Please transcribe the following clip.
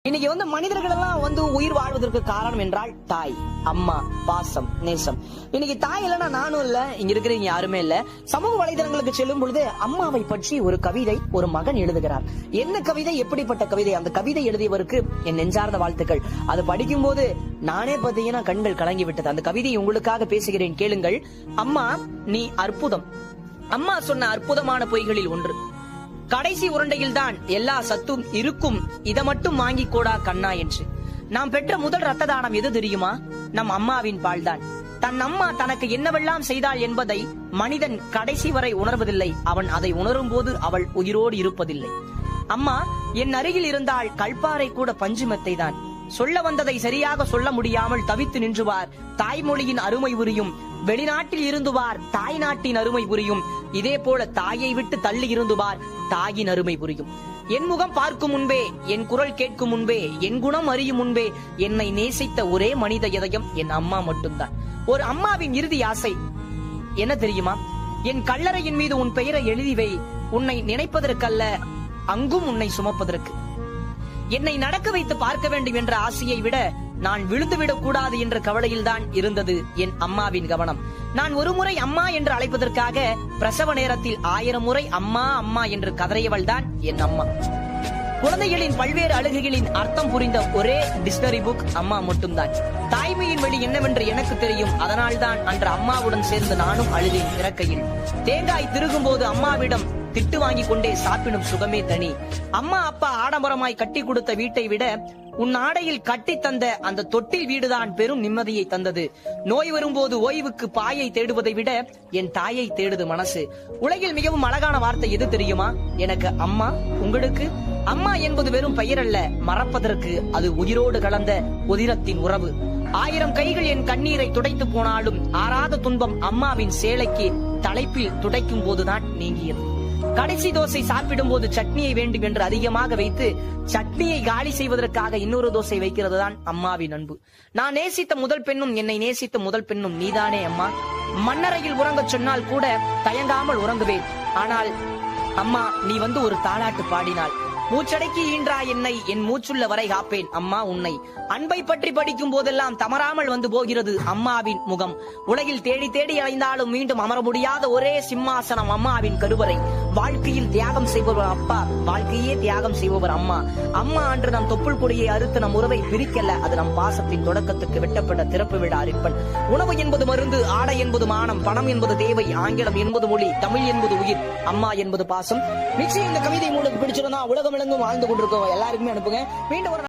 இன்னைக்கு மனிதர்கள் எல்லாம் உயிர் வாழ்வதற்கு காரணம் என்றால் தாய், அம்மா, பாசம், நேசம். இன்னைக்கு தாய் இல்லைன்னா நானும் இல்ல, இங்க இருக்கிறவங்க யாருமே இல்ல. சமூக வலைதளங்களுக்கு செல்லும் பொழுது அம்மாவை பற்றி ஒரு கவிதை ஒரு மகன் எழுதுகிறார். என்ன கவிதை, எப்படிப்பட்ட கவிதை, அந்த கவிதை எழுதியவருக்கு என் நெஞ்சார்ந்த வாழ்த்துக்கள். அது படிக்கும் போது நானே பாத்தீங்கன்னா கண்கள் கலங்கி விட்டது. அந்த கவிதை உங்களுக்காக பேசுகிறேன், கேளுங்கள். அம்மா நீ அற்புதம். அம்மா சொன்ன அற்புதமான பொய்களில் ஒன்று, கடைசி உருண்டையில் தான் எல்லா சத்தும் இருக்கும், இதை மட்டும் வாங்கி கோடா கண்ணா என்று. நாம் பெற்ற முதல் ரத்த தானம் எது தெரியுமா? நம் அம்மாவின் பால்தான். தன் அம்மா தனக்கு என்னவெல்லாம் செய்தாள் என்பதை மனிதன் கடைசி வரை உணர்வதில்லை. அவன் அதை உணரும் போது அவள் உயிரோடு இருப்பதில்லை. அம்மா என் அருகில் இருந்தால் கல்பாறை கூட பஞ்சுமெத்தை தான். சொல்ல வந்ததை சரியாக சொல்ல முடியாமல் தவித்து நின்றுவார். தாய்மொழியின் அருமை புரியும். வெளிநாட்டில் இருந்துவார் தாய் நாட்டின் அருமை புரியும். இதே போல தாயை விட்டு தள்ளி இருந்துவார் தாயின் அருமை புரியும். என் முகம் பார்க்கும் முன்பே, என் குரல் கேட்கும் முன்பே, என் குணம் அறியும் முன்பே என்னை நேசித்த ஒரே மனித இதயம் என் அம்மா மட்டும்தான். ஒரு அம்மாவின் இறுதி ஆசை என்ன தெரியுமா? என் கல்லறையின் மீது உன் பெயரை எழுதி வை, உன்னை நினைப்பதற்கல்ல, அங்கும் உன்னை சுமப்பதற்கு. என்னை நடக்க வைத்து பார்க்க வேண்டும் என்ற ஆசையை விட நான் விழுந்துவிடக் கூடாது என்ற கவலையில் தான் இருந்தது என் அம்மாவின் கவனம். நான் ஒரு முறை அம்மா என்று அழைப்பதற்காக பிரசவ நேரத்தில் 1000 முறை அம்மா அம்மா என்று கதறியவள் தான் என் அம்மா. குழந்தைகளின் பல்வேறு அழுகைகளின் அர்த்தம் புரிந்த ஒரே டிக்ஷனரி புக் அம்மா மட்டும்தான். தாய்மையின் வழி என்னவென்று எனக்கு தெரியும். அதனால் தான் அன்று அம்மாவுடன் சேர்ந்து நானும் அழுதேன் இறக்கையில். தேங்காய் திருகும் போது அம்மாவிடம் திட்டு வாங்கி கொண்டே சாப்பிடும் சுகமே தனி. அம்மா அப்பா ஆடம்பரமாய் கட்டி கொடுத்த வீட்டை விட உன் ஆடையில் கட்டி தந்த அந்த தொட்டில் வீடுதான் பெரும் நிம்மதியை தந்தது. நோய் வரும்போது ஓய்வுக்கு பாயை தேடுவதை விட என் தாயை தேடுது மனசு. உலகில் மிகவும் அழகான வார்த்தை எது தெரியுமா? எனக்கு அம்மா. உங்களுக்கு? அம்மா என்பது வெறும் பெயர் அல்ல, மறப்பதற்கு அது உயிரோடு கலந்த உதிரத்தின் உறவு. 1000 கைகள் என் கண்ணீரை துடைத்து போனாலும் ஆறாத துன்பம் அம்மாவின் சேலைக்கு தலைப்பில் துடைக்கும் போதுதான் நீங்கியது. கடைசி தோசை சாப்பிடும் போது சட்னியை வேண்டும் என்று அதிகமாக வைத்து சட்னியை காலி செய்வதற்காக இன்னொரு தோசை வைக்கிறது தான் அம்மாவின் அன்பு. நான் நேசித்த முதல் பெண்ணும் என்னை நேசித்த முதல் பெண்ணும் நீதானே அம்மா. மண்ணறையில் உறங்கச் சொன்னால் கூட தயங்காமல் உறங்குவேன். ஆனால் அம்மா நீ ஒரு தாலாட்டு பாடினாள். மூச்சடக்கி ஈன்றா என்னை, என் மூச்சுள்ள வரை காப்பேன் அம்மா உன்னை. அன்பை பற்றி படிக்கும் போதெல்லாம் தமராமல் போகிறது அம்மாவின் முகம். உலகில் தேடி தேடி அலைந்தாலும் மீண்டும் அமர முடியாத ஒரே சிம்மாசனம் அம்மாவின் கருவறை. வாழ்க்கையில் தியாகம் செய்பவர் அப்பா, வாழ்க்கையே தியாகம் செய்பவர் அம்மா. அம்மா அன்று நம் தொப்புள் கொடியை அறுத்து நம் உறவை பிரிக்கல, அது நம் பாசத்தின் தொடக்கத்துக்கு வெட்டப்பட்ட திறப்பு விழா ரிப்பன். உணவு என்பது மருந்து, ஆடை என்பது மானம், பணம் என்பது தேவை, ஆங்கிலம் என்பது மொழி, தமிழ் என்பது உயிர், அம்மா என்பது பாசம். நிச்சயம் இந்த கவிதை உங்களுக்கு பிடிச்சிருந்தா உலகம் வாழ்ந்து கொண்டிருக்கோம் எல்லாருக்குமே அனுப்புங்க. மீண்டும்